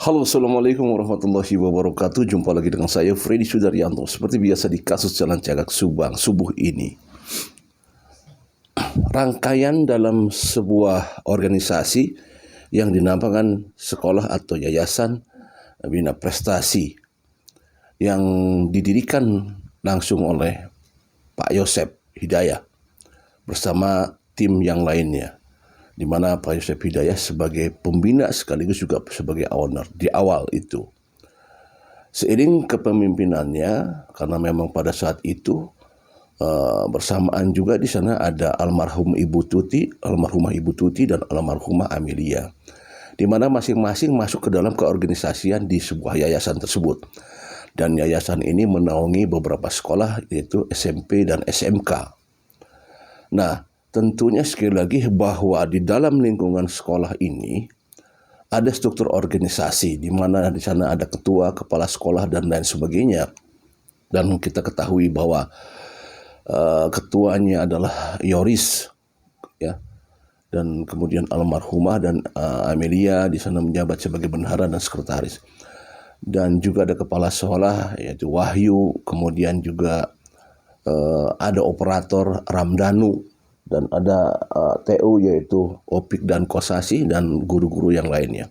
Halo, Assalamualaikum warahmatullahi wabarakatuh. Jumpa lagi dengan saya, Freddy Sudaryanto. Seperti biasa di kasus Jalan Cagak Subang subuh ini. Rangkaian dalam sebuah organisasi yang dinamakan sekolah atau yayasan bina prestasi yang didirikan langsung oleh Pak Yosep Hidayah bersama tim yang lainnya, di mana Pak Yosep Hidayah sebagai pembina sekaligus juga sebagai owner di awal itu. Seiring kepemimpinannya, karena memang pada saat itu bersamaan juga di sana ada almarhumah Ibu Tuti dan almarhumah Amelia, di mana masing-masing masuk ke dalam keorganisasian di sebuah yayasan tersebut. Dan yayasan ini menaungi beberapa sekolah, yaitu SMP dan SMK. Nah, tentunya sekali lagi bahwa di dalam lingkungan sekolah ini ada struktur organisasi di mana di sana ada ketua, kepala sekolah dan lain sebagainya. Dan kita ketahui bahwa ketuanya adalah Yoris, ya. Dan kemudian almarhumah dan Amelia di sana menjabat sebagai bendahara dan sekretaris. Dan juga ada kepala sekolah yaitu Wahyu, kemudian juga ada operator Ramdhanu, dan ada TU yaitu Opik dan Kosasi, dan guru-guru yang lainnya.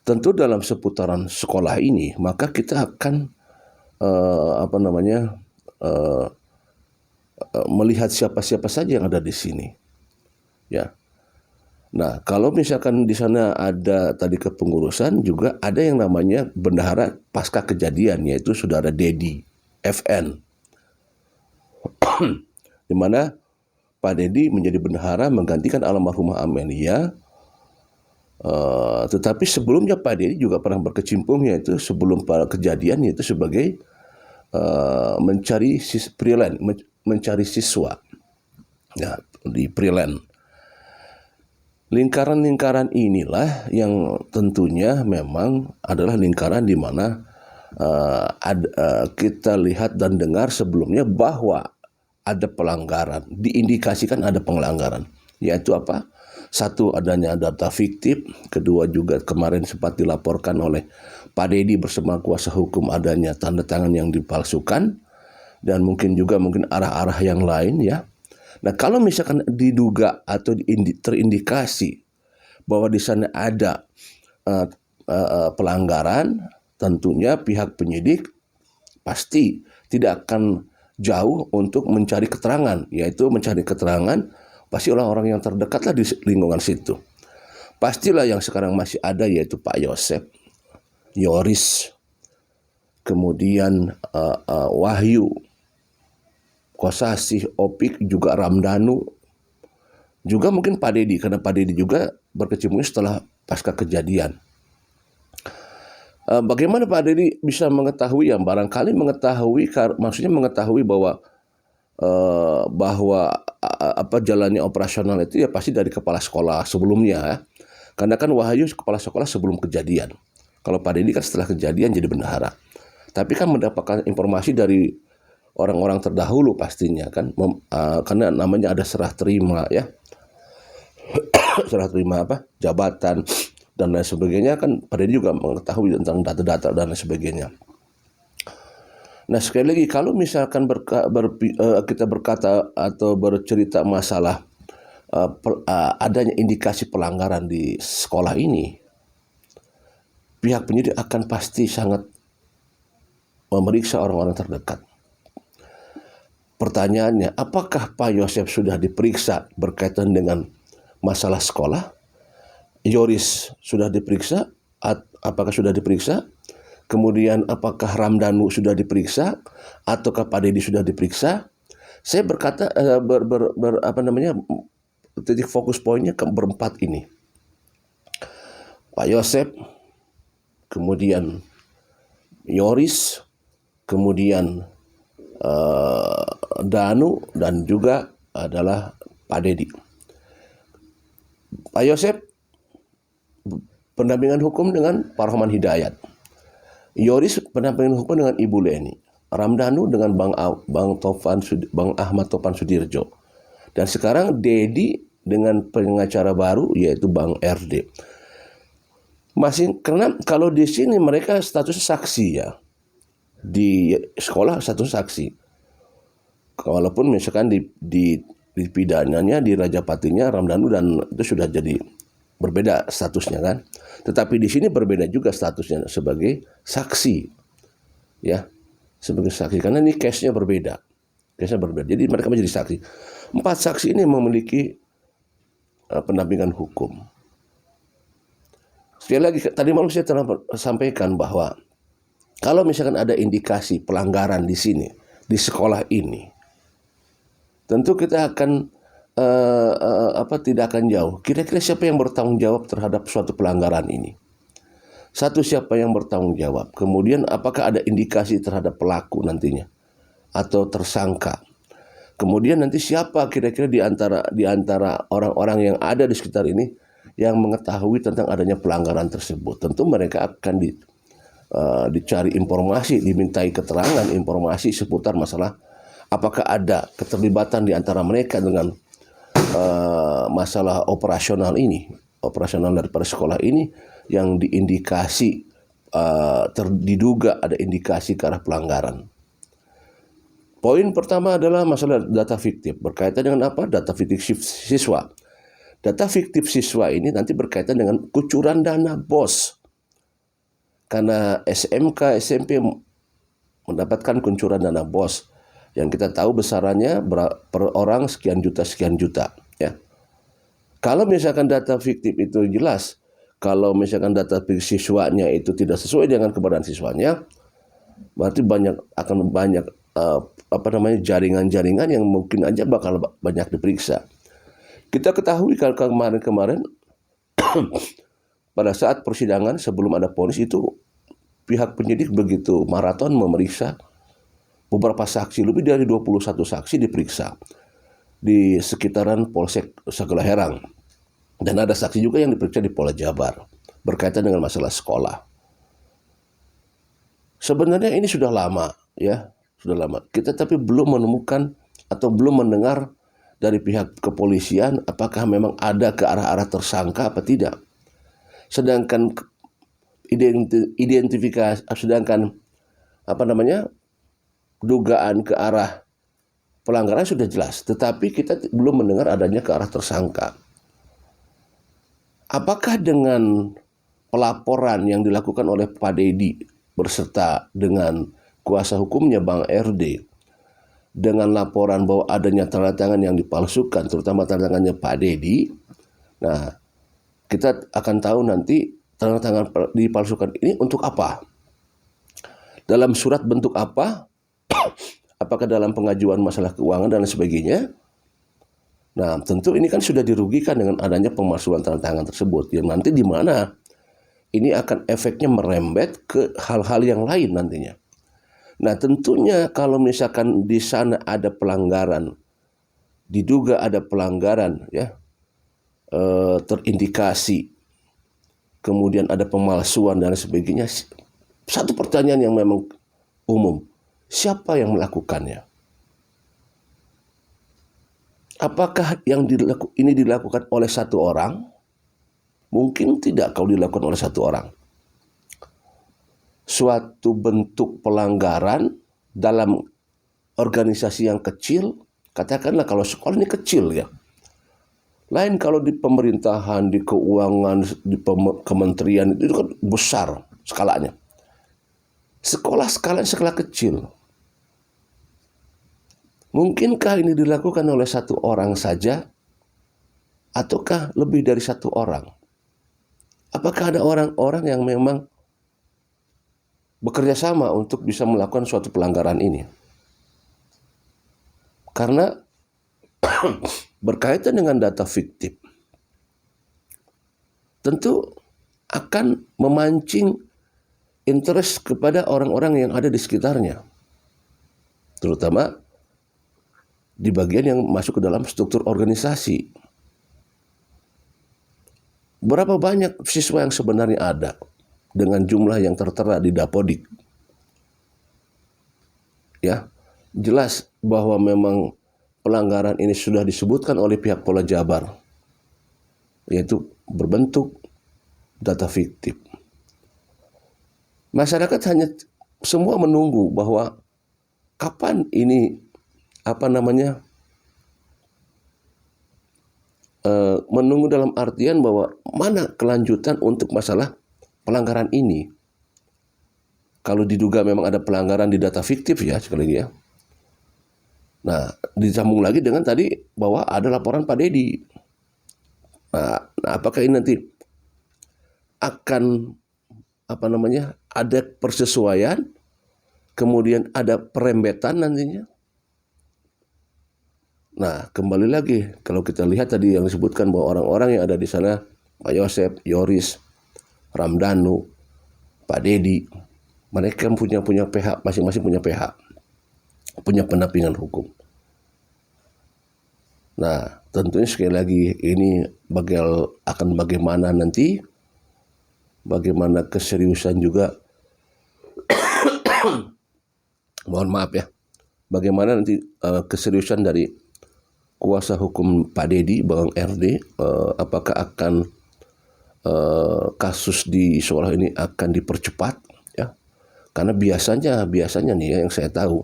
Tentu dalam seputaran sekolah ini maka kita akan melihat siapa-siapa saja yang ada di sini, ya. Nah, kalau misalkan di sana ada tadi kepengurusan, juga ada yang namanya bendahara pasca kejadian, yaitu saudara Dedi FN, di mana Pak Dedi menjadi bendahara menggantikan almarhumah Amelia. Tetapi sebelumnya Pak Dedi juga pernah berkecimpung, yaitu sebelum pada kejadian, yaitu sebagai mencari siswa, ya, di Preland. Lingkaran-lingkaran inilah yang tentunya memang adalah lingkaran di mana kita lihat dan dengar sebelumnya bahwa ada pelanggaran, diindikasikan ada pelanggaran, yaitu apa? Satu, adanya data fiktif. Kedua, juga kemarin sempat dilaporkan oleh Pak Dedi bersama kuasa hukum adanya tanda tangan yang dipalsukan, dan mungkin arah-arah yang lain, ya. Nah, kalau misalkan diduga atau terindikasi bahwa di sana ada pelanggaran, tentunya pihak penyidik pasti tidak akan jauh untuk mencari keterangan, yaitu mencari keterangan pasti orang-orang yang terdekatlah di lingkungan situ. Pastilah yang sekarang masih ada, yaitu Pak Yosep, Yoris, kemudian Wahyu, Kosasi, Opik, juga Ramdhanu, juga mungkin Pak Dedi, karena Pak Dedi juga berkecimpung setelah pasca kejadian. Bagaimana Pak Dedi bisa mengetahui, yang barangkali maksudnya mengetahui bahwa jalannya operasional itu ya pasti dari kepala sekolah sebelumnya, ya. Karena kan Wahyu kepala sekolah sebelum kejadian. Kalau Pak Dedi kan setelah kejadian jadi bendahara. Tapi kan mendapatkan informasi dari orang-orang terdahulu pastinya kan, karena namanya ada serah terima, ya. Serah terima jabatan dan lain sebagainya, kan pada juga mengetahui tentang data-data dan lain sebagainya. Nah, sekali lagi, kalau misalkan kita berkata atau bercerita masalah adanya indikasi pelanggaran di sekolah ini, pihak penyidik akan pasti sangat memeriksa orang-orang terdekat. Pertanyaannya, apakah Pak Yosep sudah diperiksa berkaitan dengan masalah sekolah? Yoris sudah diperiksa? Apakah sudah diperiksa? Kemudian apakah Ramdhanu sudah diperiksa? Ataukah Pak Dedi sudah diperiksa? Saya berkata titik fokus poinnya ke berempat ini. Pak Yosep, kemudian Yoris, kemudian Danu, dan juga adalah Pak Dedi. Pak Yosep pendampingan hukum dengan Pak Rahman Hidayat. Yoris pendampingan hukum dengan Ibu Leni. Ramdhanu dengan Bang Ahmad Topan Sudirjo. Dan sekarang Dedi dengan pengacara baru, yaitu Bang RD. Masih karena kalau di sini mereka status saksi ya. Di sekolah status saksi. Walaupun misalkan di pidananya, di Rajapatinya, Ramdhanu dan itu sudah jadi berbeda statusnya kan. Tetapi di sini berbeda juga statusnya sebagai saksi ya. Sebagai saksi karena ini case-nya berbeda. Case-nya berbeda. Jadi mereka menjadi saksi. 4 saksi ini memiliki pendampingan hukum. Sekali lagi, tadi malam saya telah sampaikan bahwa kalau misalkan ada indikasi pelanggaran di sini, di sekolah ini, tentu kita akan tidak akan jauh. Kira-kira siapa yang bertanggung jawab terhadap suatu pelanggaran ini? Satu, siapa yang bertanggung jawab? Kemudian apakah ada indikasi terhadap pelaku nantinya atau tersangka? Kemudian nanti siapa kira-kira di antara orang-orang yang ada di sekitar ini yang mengetahui tentang adanya pelanggaran tersebut? Tentu mereka akan dicari informasi, dimintai keterangan informasi seputar masalah apakah ada keterlibatan di antara mereka dengan masalah operasional daripada sekolah ini yang diindikasi diduga ada indikasi ke arah pelanggaran. Poin pertama adalah masalah data fiktif. Berkaitan dengan apa? Data fiktif siswa. Data fiktif siswa ini nanti berkaitan dengan kucuran dana BOS. Karena SMK, SMP mendapatkan kucuran dana BOS yang kita tahu besarannya per orang sekian juta ya. Kalau misalkan data fiktif itu jelas, kalau misalkan data fiktif siswanya itu tidak sesuai dengan keberadaan siswanya, berarti akan banyak jaringan-jaringan yang mungkin aja bakal banyak diperiksa. Kita ketahui kalau kemarin pada saat persidangan sebelum ada vonis itu pihak penyidik begitu maraton memeriksa beberapa saksi, lebih dari 21 saksi diperiksa di sekitaran Polsek Sagalaherang. Dan ada saksi juga yang diperiksa di Polda Jabar berkaitan dengan masalah sekolah. Sebenarnya ini sudah lama ya. Sudah lama. Kita tapi belum menemukan atau belum mendengar dari pihak kepolisian apakah memang ada ke arah-arah tersangka apa tidak. Sedangkan dugaan ke arah pelanggaran sudah jelas, tetapi kita belum mendengar adanya ke arah tersangka. Apakah dengan pelaporan yang dilakukan oleh Pak Dedi berserta dengan kuasa hukumnya Bang RD dengan laporan bahwa adanya tanda tangan yang dipalsukan, terutama tanda tangannya Pak Dedi. Nah, kita akan tahu nanti tanda tangan dipalsukan ini untuk apa? Dalam surat bentuk apa? Apakah dalam pengajuan masalah keuangan dan sebagainya? Nah, tentu ini kan sudah dirugikan dengan adanya pemalsuan tanda tangan tersebut. Yang nanti di mana ini akan efeknya merembet ke hal-hal yang lain nantinya. Nah, tentunya kalau misalkan di sana ada pelanggaran, diduga ada pelanggaran ya, terindikasi, kemudian ada pemalsuan dan sebagainya. Satu pertanyaan yang memang umum, siapa yang melakukannya? Apakah yang ini dilakukan oleh satu orang? Mungkin tidak kalau dilakukan oleh satu orang. Suatu bentuk pelanggaran dalam organisasi yang kecil, katakanlah kalau sekolah ini kecil ya. Lain kalau di pemerintahan, di keuangan, di kementerian itu kan besar skalanya. Sekolah skala kecil. Mungkinkah ini dilakukan oleh satu orang saja? Ataukah lebih dari satu orang? Apakah ada orang-orang yang memang bekerja sama untuk bisa melakukan suatu pelanggaran ini? Karena berkaitan dengan data fiktif, tentu akan memancing interest kepada orang-orang yang ada di sekitarnya, terutama di bagian yang masuk ke dalam struktur organisasi. Berapa banyak siswa yang sebenarnya ada dengan jumlah yang tertera di Dapodik? Ya, jelas bahwa memang pelanggaran ini sudah disebutkan oleh pihak Polda Jabar, yaitu berbentuk data fiktif. Masyarakat hanya semua menunggu bahwa kapan ini menunggu dalam artian bahwa mana kelanjutan untuk masalah pelanggaran ini. Kalau diduga memang ada pelanggaran di data fiktif ya, sekali lagi ya. Nah, disambung lagi dengan tadi bahwa ada laporan Pak Dedi. Nah, apakah ini nanti akan ada persesuaian, kemudian ada perembetan nantinya? Nah, kembali lagi kalau kita lihat tadi yang disebutkan bahwa orang-orang yang ada di sana, Pak Yosep, Yoris, Ramdhanu, Pak Dedi, mereka punya pihak, masing-masing punya pihak, punya pendampingan hukum. Nah, tentunya sekali lagi ini akan bagaimana nanti, bagaimana keseriusan juga, mohon maaf ya, bagaimana nanti keseriusan dari kuasa hukum Pak Dedi, Bang RD, apakah akan kasus di sekolah ini akan dipercepat ya? Karena biasanya nih ya, yang saya tahu,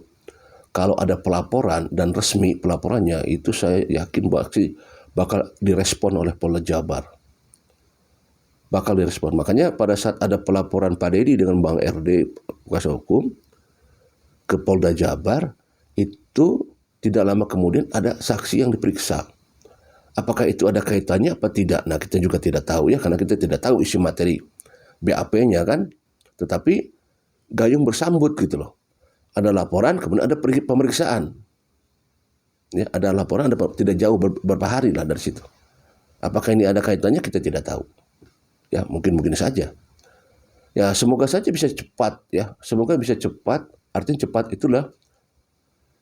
kalau ada pelaporan dan resmi pelaporannya itu saya yakin bakal direspon oleh Polda Jabar. Bakal direspon. Makanya pada saat ada pelaporan Pak Dedi dengan Bang RD kuasa hukum ke Polda Jabar, itu tidak lama kemudian ada saksi yang diperiksa. Apakah itu ada kaitannya apa tidak? Nah, kita juga tidak tahu ya, karena kita tidak tahu isi materi BAP-nya kan. Tetapi gayung bersambut gitu loh. Ada laporan, kemudian ada pemeriksaan. Ya, ada laporan, tidak jauh beberapa hari lah dari situ. Apakah ini ada kaitannya? Kita tidak tahu. Ya, mungkin saja. Ya, semoga saja bisa cepat ya. Semoga bisa cepat. Artinya cepat itulah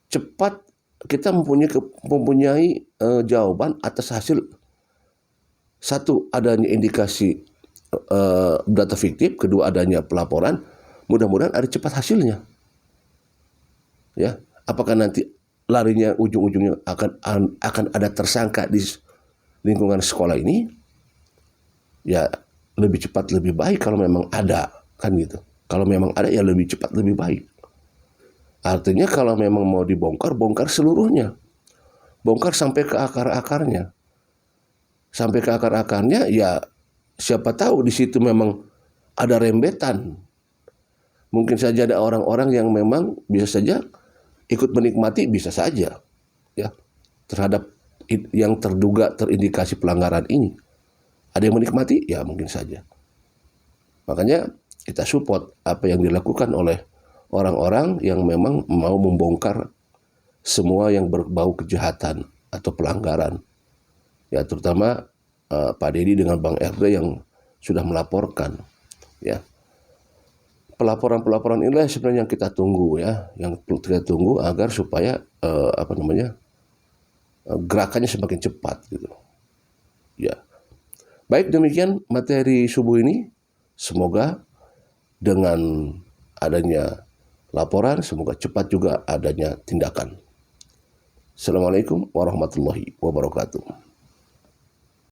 cepat kita mempunyai jawaban atas hasil satu adanya indikasi data fiktif, kedua adanya pelaporan. Mudah-mudahan ada cepat hasilnya. Ya, apakah nanti larinya ujung-ujungnya akan ada tersangka di lingkungan sekolah ini? Ya, lebih cepat lebih baik kalau memang ada, kan gitu. Kalau memang ada ya lebih cepat lebih baik. Artinya kalau memang mau dibongkar, bongkar seluruhnya. Bongkar sampai ke akar-akarnya. Sampai ke akar-akarnya ya siapa tahu di situ memang ada rembetan. Mungkin saja ada orang-orang yang memang bisa saja ikut menikmati, bisa saja ya terhadap yang terduga terindikasi pelanggaran ini. Ada yang menikmati? Ya mungkin saja. Makanya kita support apa yang dilakukan oleh orang-orang yang memang mau membongkar semua yang berbau kejahatan atau pelanggaran. Ya, terutama Pak Dedi dengan Bang RD yang sudah melaporkan. Ya, pelaporan-pelaporan inilah sebenarnya yang kita tunggu ya, yang kita tunggu agar supaya gerakannya semakin cepat gitu. Ya, baik demikian materi subuh ini. Semoga dengan adanya laporan, semoga cepat juga adanya tindakan. Assalamualaikum warahmatullahi wabarakatuh.